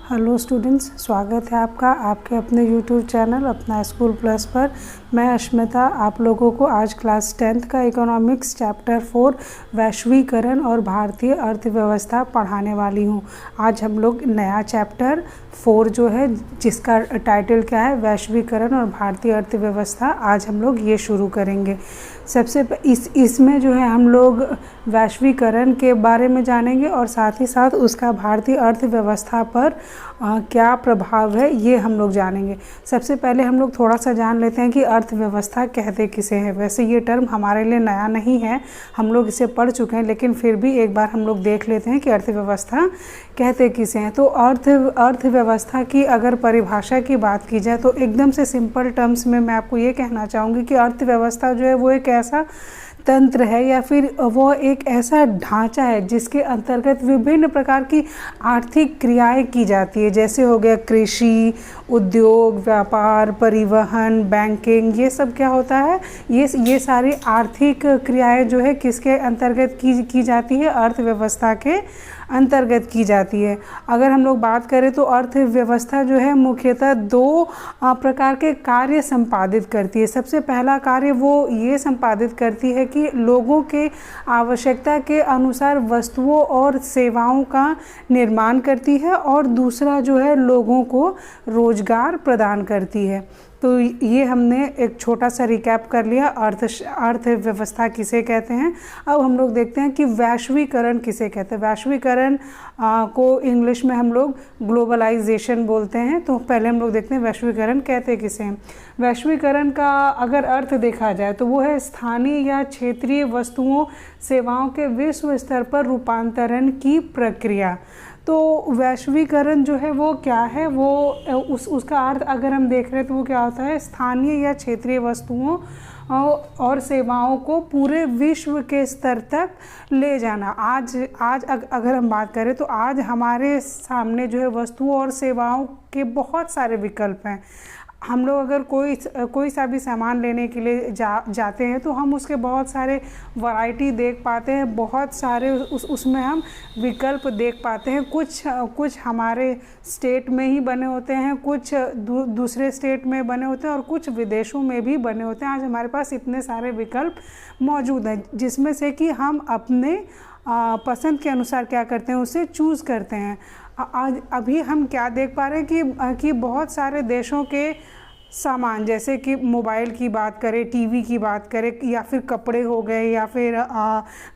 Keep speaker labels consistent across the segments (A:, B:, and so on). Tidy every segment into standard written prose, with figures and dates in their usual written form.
A: Hello students, स्वागत है आपका आपके अपने यूट्यूब चैनल अपना स्कूल प्लस पर। मैं अश्मिता आप लोगों को आज क्लास 10th का इकोनॉमिक्स चैप्टर 4 वैश्वीकरण और भारतीय अर्थव्यवस्था पढ़ाने वाली हूँ। आज हम लोग नया चैप्टर 4 जो है जिसका टाइटल क्या है, वैश्वीकरण और भारतीय अर्थव्यवस्था, आज हम लोग ये शुरू करेंगे। सबसे इसमें जो है हम लोग वैश्वीकरण के बारे में जानेंगे और साथ ही साथ उसका भारतीय अर्थव्यवस्था पर क्या प्रभाव है ये हम लोग जानेंगे। सबसे पहले हम लोग थोड़ा सा जान लेते हैं कि अर्थव्यवस्था कहते किसे हैं। वैसे ये टर्म हमारे लिए नया नहीं है, हम लोग इसे पढ़ चुके हैं, लेकिन फिर भी एक बार हम लोग देख लेते हैं कि अर्थव्यवस्था कहते किसे हैं। तो अर्थव्यवस्था की अगर परिभाषा की बात की जाए तो एकदम से सिंपल टर्म्स में मैं आपको ये कहना चाहूँगी कि अर्थव्यवस्था जो है वो एक ऐसा तंत्र है या फिर वो एक ऐसा ढांचा है जिसके अंतर्गत विभिन्न प्रकार की आर्थिक क्रियाएं की जाती है। जैसे हो गया कृषि, उद्योग, व्यापार, परिवहन, बैंकिंग, ये सब क्या होता है, ये सारी आर्थिक क्रियाएं जो है किसके अंतर्गत की जाती है, अर्थव्यवस्था के अंतर्गत की जाती है। अगर हम लोग बात करें तो अर्थव्यवस्था जो है मुख्यतः दो प्रकार के कार्य संपादित करती है। सबसे पहला कार्य वो ये संपादित करती है कि लोगों के आवश्यकता के अनुसार वस्तुओं और सेवाओं का निर्माण करती है और दूसरा जो है लोगों को रोजगार प्रदान करती है। तो ये हमने एक छोटा सा रिकैप कर लिया, अर्थव्यवस्था किसे कहते हैं। अब हम लोग देखते हैं कि वैश्वीकरण किसे कहते हैं। वैश्वीकरण को इंग्लिश में हम लोग ग्लोबलाइजेशन बोलते हैं। तो पहले हम लोग देखते हैं वैश्वीकरण कहते किसे हैं। वैश्वीकरण का अगर अर्थ देखा जाए तो वो है स्थानीय या क्षेत्रीय वस्तुओं सेवाओं के विश्व स्तर पर रूपांतरण की प्रक्रिया। तो वैश्वीकरण जो है वो क्या है, वो उसका अर्थ अगर हम देख रहे हैं तो वो क्या होता है, स्थानीय या क्षेत्रीय वस्तुओं और सेवाओं को पूरे विश्व के स्तर तक ले जाना। आज अगर हम बात करें तो आज हमारे सामने जो है वस्तुओं और सेवाओं के बहुत सारे विकल्प हैं। हम लोग अगर कोई सा भी सामान लेने के लिए जाते हैं तो हम उसके बहुत सारे वैरायटी देख पाते हैं, बहुत सारे उसमें हम विकल्प देख पाते हैं। कुछ हमारे स्टेट में ही बने होते हैं, कुछ दूसरे स्टेट में बने होते हैं और कुछ विदेशों में भी बने होते हैं। आज हमारे पास इतने सारे विकल्प मौजूद हैं जिसमें से कि हम अपने पसंद के अनुसार क्या करते हैं, उसे चूज़ करते हैं। आज अभी हम क्या देख पा रहे हैं कि बहुत सारे देशों के सामान, जैसे कि मोबाइल की बात करें, टीवी की बात करें, या फिर कपड़े हो गए, या फिर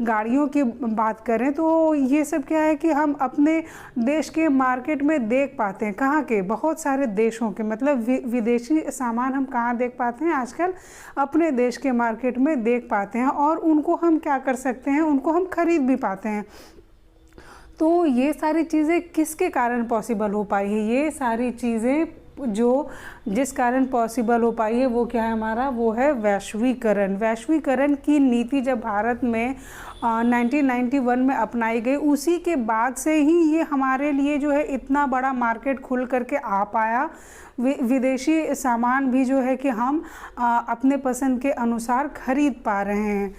A: गाड़ियों की बात करें, तो ये सब क्या है कि हम अपने देश के मार्केट में देख पाते हैं। कहाँ के, बहुत सारे देशों के, मतलब विदेशी सामान हम कहाँ देख पाते हैं आजकल, अपने देश के मार्केट में देख पाते हैं और उनको हम क्या कर सकते हैं, उनको हम खरीद भी पाते हैं। तो ये सारी चीज़ें किसके कारण पॉसिबल हो पाई है, ये सारी चीज़ें जो जिस कारण पॉसिबल हो पाई है वो क्या है हमारा, वो है वैश्वीकरण। वैश्वीकरण की नीति जब भारत में 1991 में अपनाई गई, उसी के बाद से ही ये हमारे लिए जो है इतना बड़ा मार्केट खुल करके आ पाया। विदेशी सामान भी जो है कि हम अपने पसंद के अनुसार खरीद पा रहे हैं।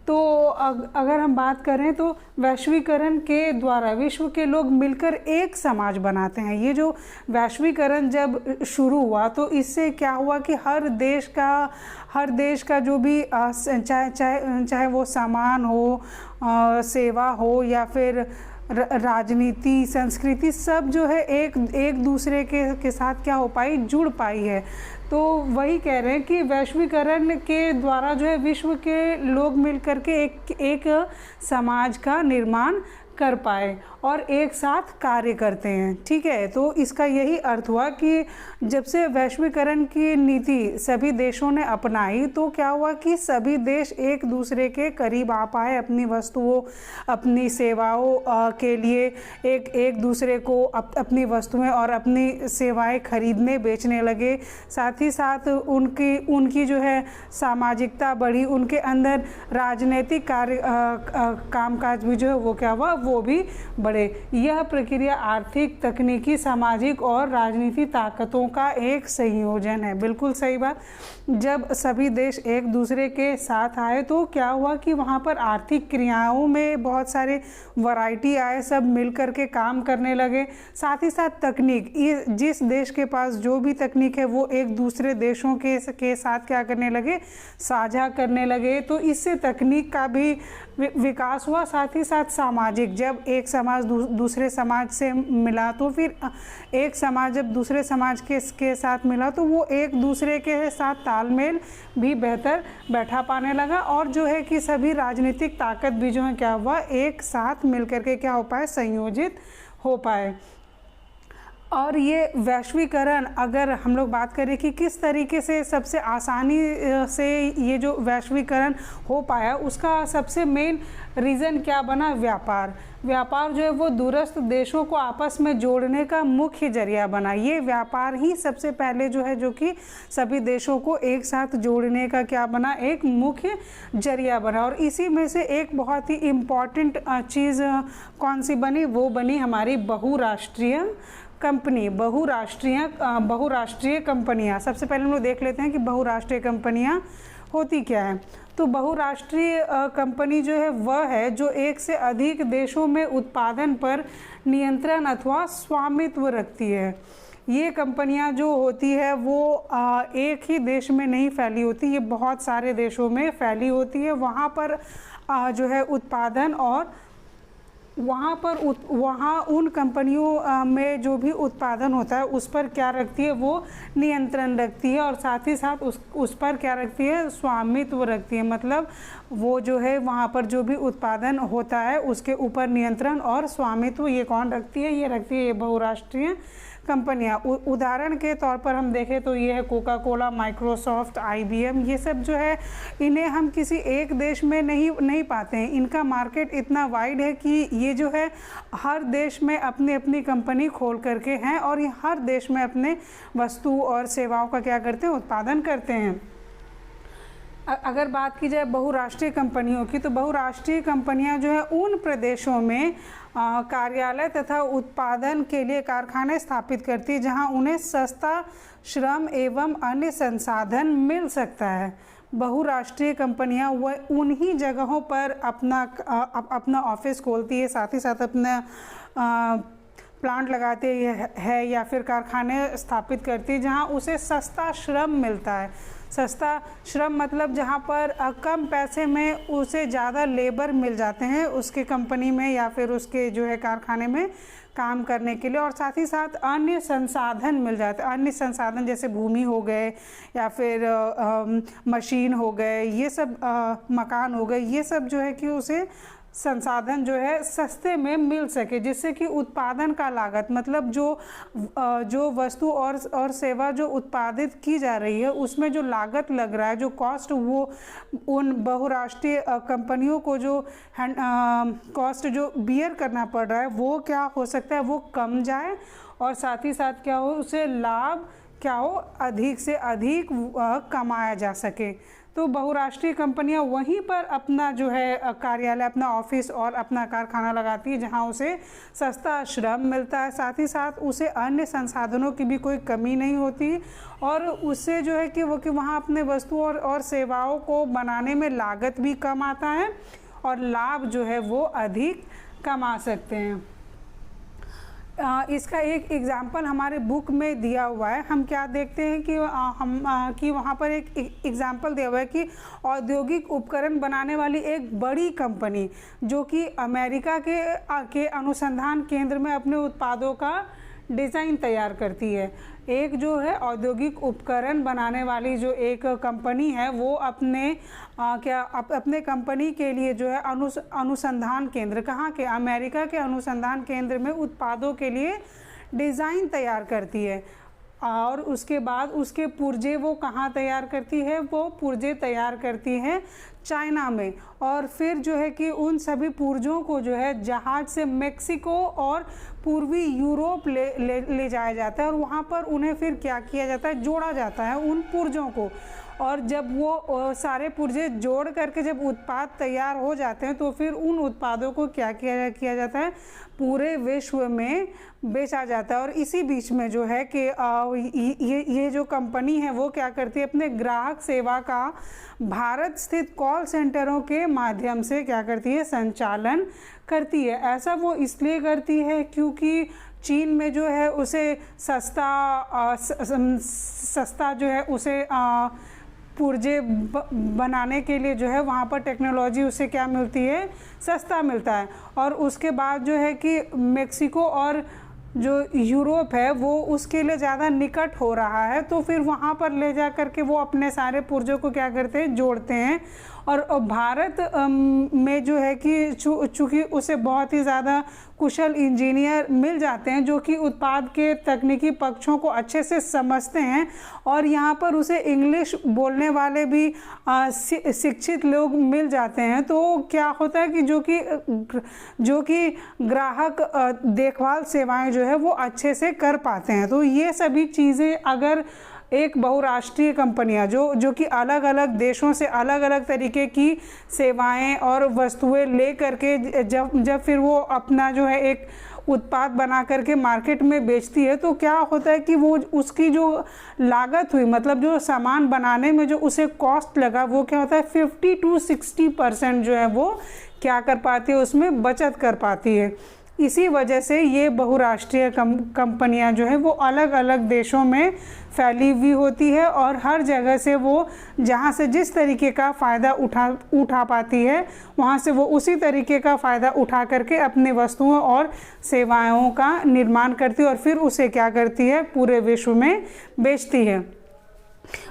A: तो अगर हम बात करें तो वैश्वीकरण के द्वारा विश्व के लोग मिलकर एक समाज बनाते हैं। ये जो वैश्वीकरण जब शुरू हुआ तो इससे क्या हुआ कि हर देश का जो भी चाहे वो सामान हो, सेवा हो, या फिर राजनीति, संस्कृति, सब जो है एक दूसरे के साथ क्या हो पाई, जुड़ पाई है। तो वही कह रहे हैं कि वैश्वीकरण के द्वारा जो है विश्व के लोग मिलकर के एक समाज का निर्माण कर पाए और एक साथ कार्य करते हैं। ठीक है, तो इसका यही अर्थ हुआ कि जब से वैश्वीकरण की नीति सभी देशों ने अपनाई तो क्या हुआ कि सभी देश एक दूसरे के करीब आ पाए, अपनी वस्तुओं, अपनी सेवाओं के लिए एक दूसरे को अपनी वस्तुएं और अपनी सेवाएं खरीदने बेचने लगे। साथ ही साथ उनकी जो है सामाजिकता बढ़ी, उनके अंदर राजनीतिक कामकाज भी जो है वो क्या हुआ, वो भी बढ़े। यह प्रक्रिया आर्थिक, तकनीकी, सामाजिक और राजनीतिक ताकतों का एक संयोजन है। बिल्कुल सही बात। जब सभी देश एक दूसरे के साथ आए तो क्या हुआ कि वहाँ पर आर्थिक क्रियाओं में बहुत सारे वैरायटी आए, सब मिल कर के काम करने लगे। साथ ही साथ तकनीक, ये जिस देश के पास जो भी तकनीक है वो एक दूसरे देशों के साथ क्या करने लगे, साझा करने लगे। तो इससे तकनीक का भी विकास हुआ। साथ ही साथ सामाजिक, जब एक समाज दूसरे समाज से मिला तो फिर एक समाज जब दूसरे समाज के साथ मिला तो वो एक दूसरे के साथ तालमेल भी बेहतर बैठा पाने लगा, और जो है कि सभी राजनीतिक ताकत भी जो है क्या हुआ, एक साथ मिलकर के क्या हो पाए, संयोजित हो पाए। और ये वैश्वीकरण, अगर हम लोग बात करें कि किस तरीके से सबसे आसानी से ये जो वैश्वीकरण हो पाया, उसका सबसे मेन रीज़न क्या बना, व्यापार। व्यापार जो है वो दूरस्थ देशों को आपस में जोड़ने का मुख्य जरिया बना। ये व्यापार ही सबसे पहले जो है, जो कि सभी देशों को एक साथ जोड़ने का क्या बना, एक मुख्य जरिया बना। और इसी में से एक बहुत ही इम्पॉर्टेंट चीज़ कौन सी बनी, वो बनी हमारी बहुराष्ट्रीय कंपनी। बहुराष्ट्रीय कंपनियां, सबसे पहले हम लोग देख लेते हैं कि बहुराष्ट्रीय कंपनियां होती क्या है। तो बहुराष्ट्रीय कंपनी जो है वह है जो एक से अधिक देशों में उत्पादन पर नियंत्रण अथवा स्वामित्व रखती है। ये कंपनियां जो होती है वो एक ही देश में नहीं फैली होती, ये बहुत सारे देशों में फैली होती है। वहाँ पर जो है उत्पादन, और वहाँ उन कंपनियों में जो भी उत्पादन होता है उस पर क्या रखती है, वो नियंत्रण रखती है, और साथ ही साथ उस पर क्या रखती है, स्वामित्व रखती है। मतलब वो जो है वहाँ पर जो भी उत्पादन होता है उसके ऊपर नियंत्रण और स्वामित्व ये कौन रखती है, ये रखती है ये बहुराष्ट्रीय कंपनियां। उदाहरण के तौर पर हम देखें तो ये है कोका कोला, माइक्रोसॉफ्ट, IBM, ये सब जो है इन्हें हम किसी एक देश में नहीं पाते हैं। इनका मार्केट इतना वाइड है कि ये जो है हर देश में अपनी अपनी कंपनी खोल करके हैं, और ये हर देश में अपने वस्तु और सेवाओं का क्या करते हैं, उत्पादन करते हैं। अगर बात की जाए बहुराष्ट्रीय कंपनियों की, तो बहुराष्ट्रीय कंपनियां जो है उन प्रदेशों में कार्यालय तथा उत्पादन के लिए कारखाने स्थापित करती है जहां उन्हें सस्ता श्रम एवं अन्य संसाधन मिल सकता है। बहुराष्ट्रीय कंपनियां वह उन्हीं जगहों पर अपना ऑफिस खोलती है, साथ ही साथ अपना प्लांट लगाते है या फिर कारखाने स्थापित करती है जहां उसे सस्ता श्रम मिलता है। सस्ता श्रम मतलब जहां पर कम पैसे में उसे ज़्यादा लेबर मिल जाते हैं उसके कंपनी में या फिर उसके जो है कारखाने में काम करने के लिए, और साथ ही साथ अन्य संसाधन मिल जाते हैं। अन्य संसाधन जैसे भूमि हो गए या फिर मशीन हो गए, ये सब मकान हो गए, ये सब जो है कि उसे संसाधन जो है सस्ते में मिल सके, जिससे कि उत्पादन का लागत, मतलब जो वस्तु और सेवा जो उत्पादित की जा रही है उसमें जो लागत लग रहा है, जो कॉस्ट, वो उन बहुराष्ट्रीय कंपनियों को जो कॉस्ट जो बियर करना पड़ रहा है वो क्या हो सकता है, वो कम जाए, और साथ ही साथ क्या हो, उसे लाभ क्या हो, अधिक से अधिक कमाया जा सके। तो बहुराष्ट्रीय कंपनियां वहीं पर अपना जो है कार्यालय, अपना ऑफिस और अपना कारखाना लगाती है जहां उसे सस्ता श्रम मिलता है, साथ ही साथ उसे अन्य संसाधनों की भी कोई कमी नहीं होती, और उससे जो है कि वहाँ अपने वस्तु और सेवाओं को बनाने में लागत भी कम आता है और लाभ जो है वो अधिक कमा सकते हैं। इसका एक एग्जाम्पल हमारे बुक में दिया हुआ है। हम क्या देखते हैं कि वहाँ पर एक एग्जाम्पल दिया हुआ है कि औद्योगिक उपकरण बनाने वाली एक बड़ी कंपनी जो कि अमेरिका के अनुसंधान केंद्र में अपने उत्पादों का डिज़ाइन तैयार करती है। एक जो है औद्योगिक उपकरण बनाने वाली जो एक कंपनी है वो अपने कंपनी के लिए जो है अनुसंधान केंद्र, कहाँ के, अमेरिका के अनुसंधान केंद्र में उत्पादों के लिए डिज़ाइन तैयार करती है, और उसके बाद उसके पुर्जे वो कहाँ तैयार करती है, वो पुर्जे तैयार करती है चाइना में, और फिर जो है कि उन सभी पुर्जों को जो है जहाज से मेक्सिको और पूर्वी यूरोप ले जाया जाता है, और वहाँ पर उन्हें फिर क्या किया जाता है, जोड़ा जाता है उन पुर्जों को, और जब वो सारे पुर्जे जोड़ करके जब उत्पाद तैयार हो जाते हैं तो फिर उन उत्पादों को क्या किया जाता है, पूरे विश्व में बेचा जाता है। और इसी बीच में जो है कि ये जो कंपनी है वो क्या करती है, अपने ग्राहक सेवा का भारत स्थित कॉल सेंटरों के माध्यम से क्या करती है, संचालन करती है। ऐसा वो इसलिए करती है क्योंकि चीन में जो है उसे सस्ता जो है उसे पुर्जे बनाने के लिए जो है वहाँ पर टेक्नोलॉजी उसे क्या मिलती है, सस्ता मिलता है। और उसके बाद जो है कि मेक्सिको और जो यूरोप है वो उसके लिए ज़्यादा निकट हो रहा है, तो फिर वहाँ पर ले जा कर के वो अपने सारे पुर्जों को क्या करते हैं, जोड़ते हैं। और भारत में जो है कि चूँकि उसे बहुत ही ज़्यादा कुशल इंजीनियर मिल जाते हैं जो कि उत्पाद के तकनीकी पक्षों को अच्छे से समझते हैं, और यहाँ पर उसे इंग्लिश बोलने वाले भी शिक्षित लोग मिल जाते हैं। तो क्या होता है कि जो कि ग्राहक देखभाल सेवाएं जो है वो अच्छे से कर पाते हैं। तो ये सभी चीज़ें अगर एक बहुराष्ट्रीय कंपनियां जो कि अलग अलग देशों से अलग अलग तरीके की सेवाएं और वस्तुएं ले करके जब फिर वो अपना जो है एक उत्पाद बना करके मार्केट में बेचती है, तो क्या होता है कि वो उसकी जो लागत हुई, मतलब जो सामान बनाने में जो उसे कॉस्ट लगा, वो क्या होता है 50 to 60% जो है वो क्या कर पाती है, उसमें बचत कर पाती है। इसी वजह से ये बहुराष्ट्रीय कंपनियां जो है वो अलग अलग देशों में फैली हुई होती है, और हर जगह से वो जहां से जिस तरीके का फ़ायदा उठा पाती है वहां से वो उसी तरीके का फ़ायदा उठा करके अपने वस्तुओं और सेवाओं का निर्माण करती है और फिर उसे क्या करती है, पूरे विश्व में बेचती है।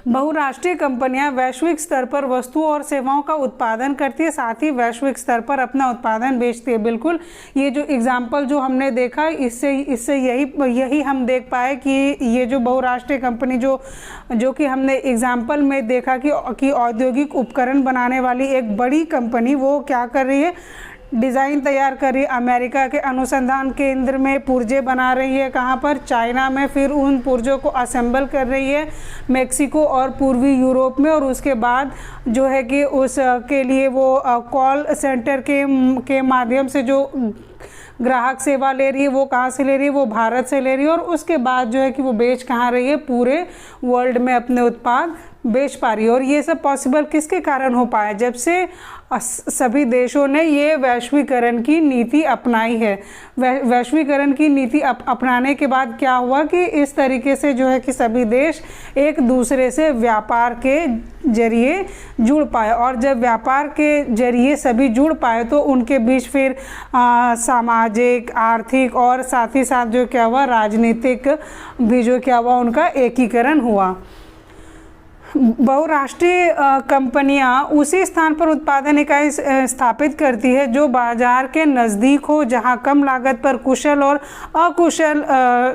A: बहुराष्ट्रीय कंपनियां वैश्विक स्तर पर वस्तुओं और सेवाओं का उत्पादन करती है, साथ ही वैश्विक स्तर पर अपना उत्पादन बेचती है। बिल्कुल, ये जो एग्जाम्पल जो हमने देखा इससे यही हम देख पाए कि ये जो बहुराष्ट्रीय कंपनी जो कि हमने एग्जाम्पल में देखा कि औद्योगिक उपकरण बनाने वाली एक बड़ी कंपनी वो क्या कर रही है, डिज़ाइन तैयार कर रही है, अमेरिका के अनुसंधान केंद्र में पुर्जे बना रही है, कहाँ पर, चाइना में, फिर उन पुर्जों को असेंबल कर रही है मेक्सिको और पूर्वी यूरोप में, और उसके बाद जो है कि उसके लिए वो कॉल सेंटर के माध्यम से जो ग्राहक सेवा ले रही है वो कहाँ से ले रही है, वो भारत से ले रही है, और उसके बाद जो है कि वो बेच कहाँ रही है, पूरे वर्ल्ड में अपने उत्पाद बेच पा रही है। और ये सब पॉसिबल किसके कारण हो पाया, जब से सभी देशों ने ये वैश्वीकरण की नीति अपनाई है। वैश्वीकरण की नीति अपनाने के बाद क्या हुआ कि इस तरीके से जो है कि सभी देश एक दूसरे से व्यापार के जरिए जुड़ पाए, और जब व्यापार के जरिए सभी जुड़ पाए तो उनके बीच फिर सामाजिक, आर्थिक और साथ ही साथ जो क्या हुआ, राजनीतिक भी जो क्या हुआ, उनका एकीकरण हुआ। बहुराष्ट्रीय कंपनियां उसी स्थान पर उत्पादन इकाई स्थापित करती है जो बाजार के नज़दीक हो, जहां कम लागत पर कुशल और अकुशल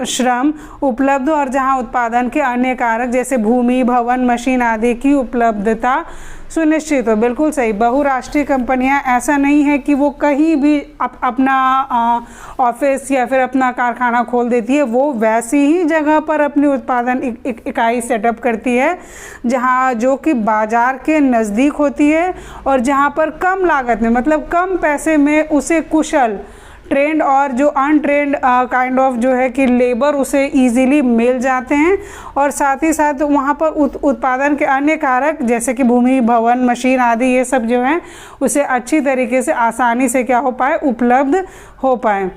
A: श्रम उपलब्ध हो, और जहां उत्पादन के अन्य कारक जैसे भूमि, भवन, मशीन आदि की उपलब्धता सुनिश्चित हो। बिल्कुल सही, बहुराष्ट्रीय कंपनियां ऐसा नहीं है कि वो कहीं भी अपना ऑफिस या फिर अपना कारखाना खोल देती है, वो वैसी ही जगह पर अपनी उत्पादन इकाई सेटअप करती है जहां जो कि बाजार के नज़दीक होती है, और जहां पर कम लागत में, मतलब कम पैसे में उसे कुशल, ट्रेंड और जो अनट्रेंड काइंड ऑफ जो है कि लेबर उसे इजीली मिल जाते हैं, और साथ ही साथ वहाँ पर उत्पादन के अन्य कारक जैसे कि भूमि, भवन, मशीन आदि ये सब जो है उसे अच्छी तरीके से आसानी से क्या हो पाए, उपलब्ध हो पाए।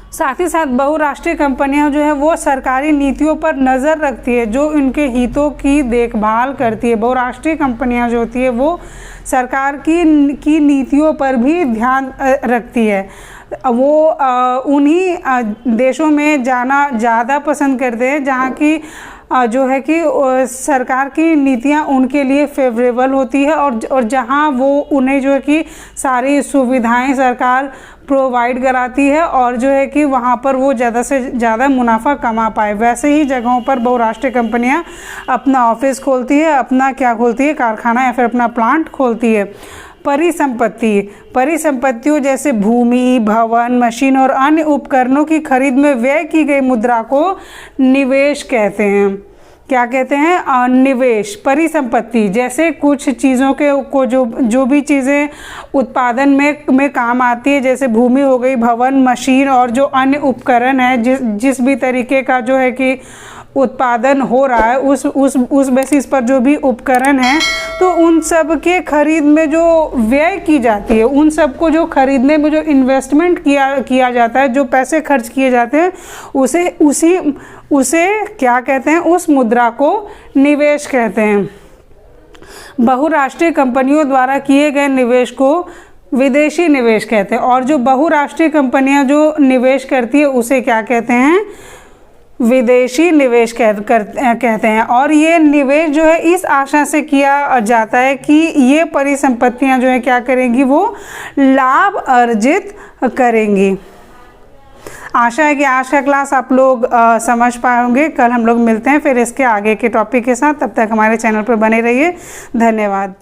A: साथ ही साथ बहुराष्ट्रीय कंपनियां जो है वो सरकारी नीतियों पर नज़र रखती है जो उनके हितों की देखभाल करती है। बहुराष्ट्रीय कंपनियां जो होती है वो सरकार की नीतियों पर भी ध्यान रखती है। वो उन्हीं देशों में जाना ज़्यादा पसंद करते हैं जहाँ की जो है कि सरकार की नीतियाँ उनके लिए फेवरेबल होती है, और जहाँ वो उन्हें जो है कि सारी सुविधाएं सरकार प्रोवाइड कराती है, और जो है कि वहाँ पर वो ज़्यादा से ज़्यादा मुनाफा कमा पाए, वैसे ही जगहों पर बहुराष्ट्रीय कंपनियाँ अपना ऑफिस खोलती है, अपना क्या खोलती है, कारखाना या फिर अपना प्लांट खोलती है। परिसंपत्तियों जैसे भूमि, भवन, मशीन और अन्य उपकरणों की खरीद में व्यय की गई मुद्रा को निवेश कहते हैं। क्या कहते हैं, निवेश, परिसंपत्ति, जैसे कुछ चीज़ों के को जो भी चीज़ें उत्पादन में काम आती है, जैसे भूमि हो गई, भवन, मशीन और जो अन्य उपकरण है, जिस भी तरीके का जो है कि उत्पादन हो रहा है उस बेसिस पर जो भी उपकरण है, तो उन सब के खरीद में जो व्यय की जाती है, उन सब को जो खरीदने में जो इन्वेस्टमेंट किया जाता है, जो पैसे खर्च किए जाते हैं, उसे क्या कहते हैं, उस मुद्रा को निवेश कहते हैं। बहुराष्ट्रीय कंपनियों द्वारा किए गए निवेश को विदेशी निवेश कहते हैं, और जो बहुराष्ट्रीय कंपनियां जो निवेश करती है उसे क्या कहते हैं, विदेशी निवेश कहते हैं। और ये निवेश जो है इस आशा से किया जाता है कि ये परिसंपत्तियां जो है क्या करेंगी, वो लाभ अर्जित करेंगी। आशा है कि आज का क्लास आप लोग समझ पाए होंगे। कल हम लोग मिलते हैं फिर इसके आगे के टॉपिक के साथ। तब तक हमारे चैनल पर बने रहिए। धन्यवाद।